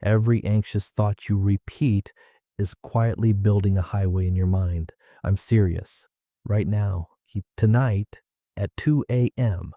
Every anxious thought you repeat is quietly building a highway in your mind. I'm serious. Right now, tonight at 2 a.m.,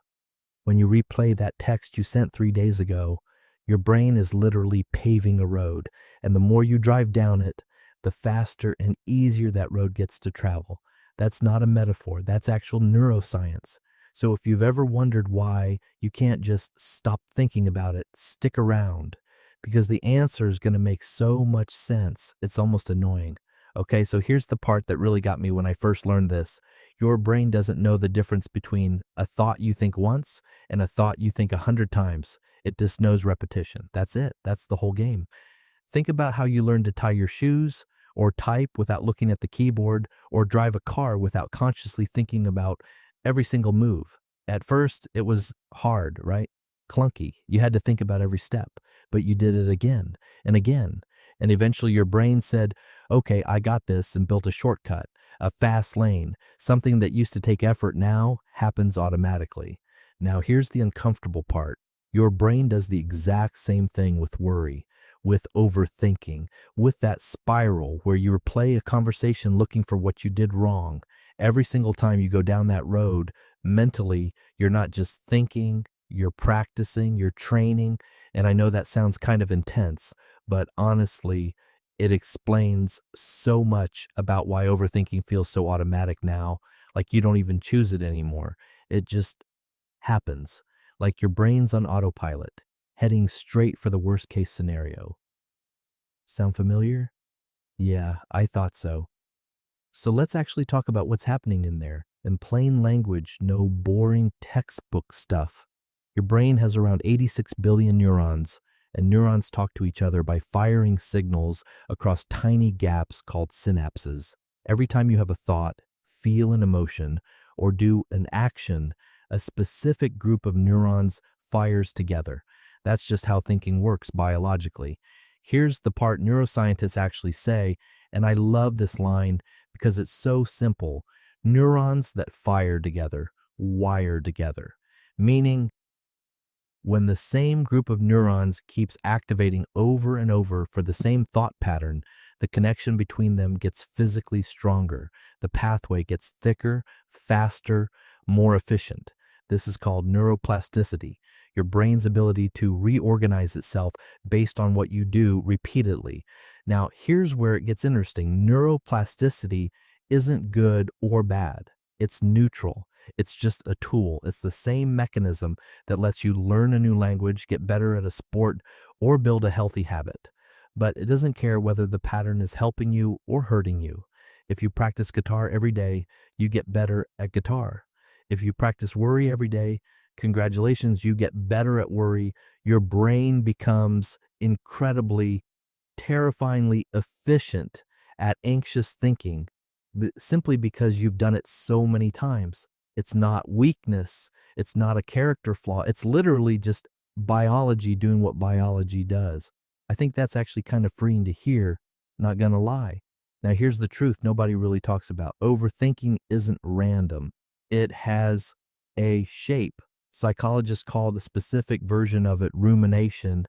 when you replay that text you sent 3 days ago, your brain is literally paving a road. And the more you drive down it, the faster and easier that road gets to travel. That's not a metaphor. That's actual neuroscience. So if you've ever wondered why you can't just stop thinking about it, stick around, because the answer is going to make so much sense. It's almost annoying. Okay, so here's the part that really got me when I first learned this. Your brain doesn't know the difference between a thought you think once and a thought you think 100 times. It just knows repetition. That's it. That's the whole game. Think about how you learn to tie your shoes, or type without looking at the keyboard, or drive a car without consciously thinking about every single move. At first, it was hard, right? Clunky. You had to think about every step, but you did it again and again. And eventually your brain said, okay, I got this, and built a shortcut, a fast lane. Something that used to take effort now happens automatically. Now here's the uncomfortable part. Your brain does the exact same thing with worry, with overthinking, with that spiral where you replay a conversation looking for what you did wrong. Every single time you go down that road, mentally, you're not just thinking, you're practicing, you're training. And I know that sounds kind of intense, but honestly, it explains so much about why overthinking feels so automatic now. Like you don't even choose it anymore. It just happens. Like your brain's on autopilot, heading straight for the worst case scenario. Sound familiar? Yeah, I thought so. So let's actually talk about what's happening in there. In plain language, no boring textbook stuff. Your brain has around 86 billion neurons, and neurons talk to each other by firing signals across tiny gaps called synapses. Every time you have a thought, feel an emotion, or do an action, a specific group of neurons fires together. That's just how thinking works biologically. Here's the part neuroscientists actually say, and I love this line because it's so simple. Neurons that fire together, wire together. Meaning, when the same group of neurons keeps activating over and over for the same thought pattern, the connection between them gets physically stronger. The pathway gets thicker, faster, more efficient. This is called neuroplasticity, your brain's ability to reorganize itself based on what you do repeatedly. Now, here's where it gets interesting. Neuroplasticity isn't good or bad. It's neutral. It's just a tool. It's the same mechanism that lets you learn a new language, get better at a sport, or build a healthy habit. But it doesn't care whether the pattern is helping you or hurting you. If you practice guitar every day, you get better at guitar. If you practice worry every day, congratulations, you get better at worry. Your brain becomes incredibly, terrifyingly efficient at anxious thinking, simply because you've done it so many times. It's not weakness. It's not a character flaw. It's literally just biology doing what biology does. I think that's actually kind of freeing to hear, not gonna lie. Now here's the truth nobody really talks about. Overthinking isn't random. It has a shape. Psychologists call the specific version of it rumination.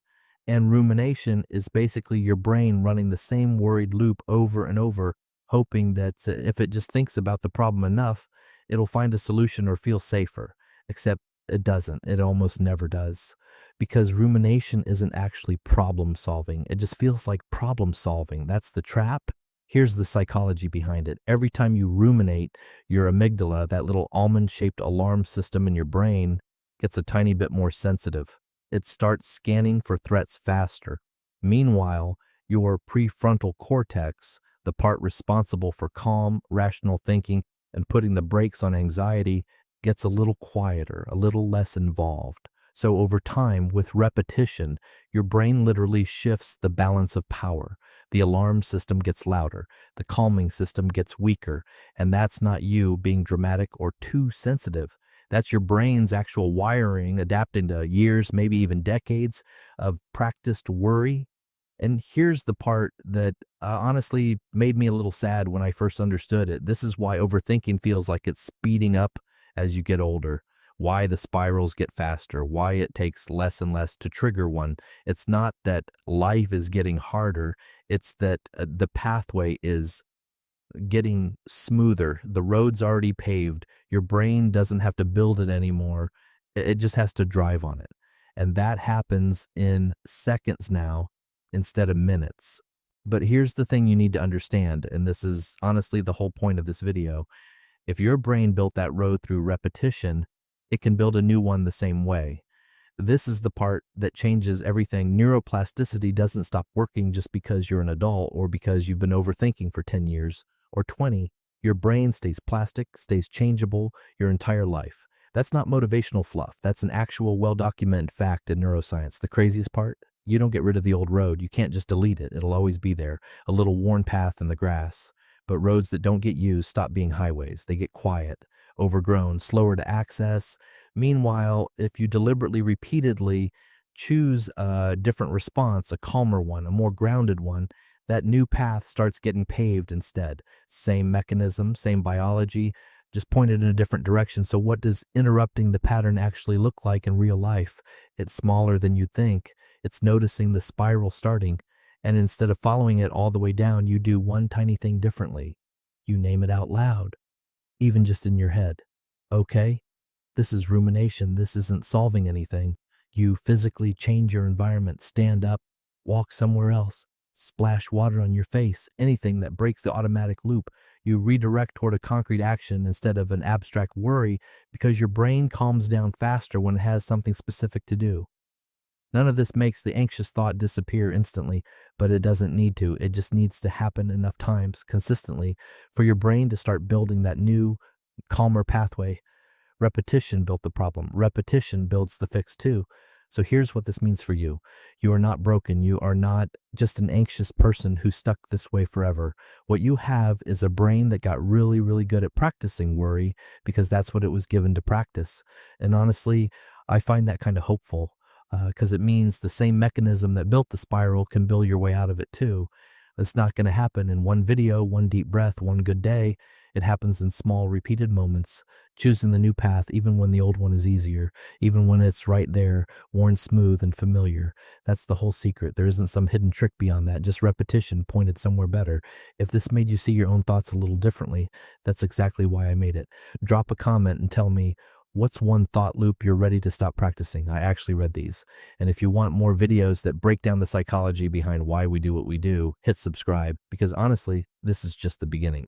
And rumination is basically your brain running the same worried loop over and over, hoping that if it just thinks about the problem enough, it'll find a solution or feel safer. Except it doesn't. It almost never does. Because rumination isn't actually problem solving. It just feels like problem solving. That's the trap. Here's the psychology behind it. Every time you ruminate, your amygdala, that little almond-shaped alarm system in your brain, gets a tiny bit more sensitive. It starts scanning for threats faster. Meanwhile, your prefrontal cortex, the part responsible for calm, rational thinking and putting the brakes on anxiety, gets a little quieter, a little less involved. So over time, with repetition, your brain literally shifts the balance of power. The alarm system gets louder, the calming system gets weaker, and that's not you being dramatic or too sensitive. That's your brain's actual wiring adapting to years, maybe even decades of practiced worry. And here's the part that honestly made me a little sad when I first understood it. This is why overthinking feels like it's speeding up as you get older. why the spirals get faster, why it takes less and less to trigger one. It's not that life is getting harder, it's that the pathway is getting smoother. The road's already paved. Your brain doesn't have to build it anymore. It just has to drive on it. And that happens in seconds now instead of minutes. But here's the thing you need to understand, and this is honestly the whole point of this video. If your brain built that road through repetition, it can build a new one the same way. This is the part that changes everything. Neuroplasticity doesn't stop working just because you're an adult or because you've been overthinking for 10 years or 20. Your brain stays plastic, stays changeable your entire life. That's not motivational fluff. That's an actual well-documented fact in neuroscience. The craziest part? You don't get rid of the old road. You can't just delete it. It'll always be there, a little worn path in the grass. But roads that don't get used stop being highways. They get quiet, overgrown, slower to access. Meanwhile, if you deliberately, repeatedly choose a different response, a calmer one, a more grounded one, that new path starts getting paved instead. Same mechanism, same biology, just pointed in a different direction. So what does interrupting the pattern actually look like in real life? It's smaller than you think. It's noticing the spiral starting. And instead of following it all the way down, you do one tiny thing differently. You name it out loud, even just in your head. Okay, this is rumination. This isn't solving anything. You physically change your environment, stand up, walk somewhere else, splash water on your face, anything that breaks the automatic loop. You redirect toward a concrete action instead of an abstract worry because your brain calms down faster when it has something specific to do. None of this makes the anxious thought disappear instantly, but it doesn't need to. It just needs to happen enough times, consistently, for your brain to start building that new, calmer pathway. Repetition built the problem. Repetition builds the fix too. So here's what this means for you. You are not broken. You are not just an anxious person who's stuck this way forever. What you have is a brain that got really, really good at practicing worry because that's what it was given to practice. And honestly, I find that kind of hopeful because it means the same mechanism that built the spiral can build your way out of it too. It's not going to happen in one video, one deep breath, one good day. It happens in small, repeated moments, choosing the new path even when the old one is easier, even when it's right there, worn smooth and familiar. That's the whole secret. There isn't some hidden trick beyond that, just repetition pointed somewhere better. If this made you see your own thoughts a little differently, that's exactly why I made it. Drop a comment and tell me, what's one thought loop you're ready to stop practicing? I actually read these. And if you want more videos that break down the psychology behind why we do what we do, hit subscribe because honestly, this is just the beginning.